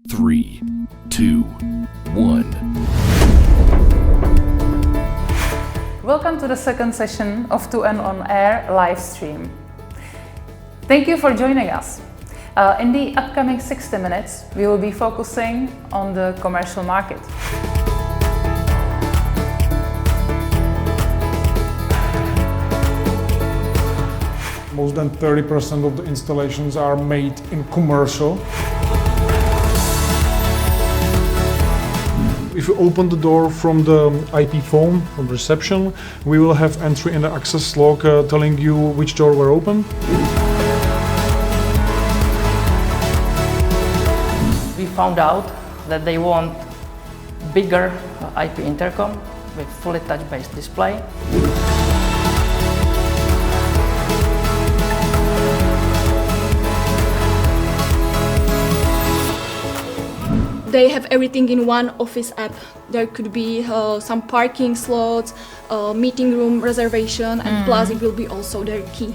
3, 2, 1. Welcome to the second session of 2N On Air live stream. Thank you for joining us. In the upcoming 60 minutes, we will be focusing on the commercial market. More than 30% of the installations are made in commercial. If you open the door from the IP phone, from reception, we will have entry in the access log telling you which door were open. We found out that they want bigger IP intercom with fully touch-based display. They have everything in one office app. There could be some parking slots, meeting room reservation, and plus it will be also their key.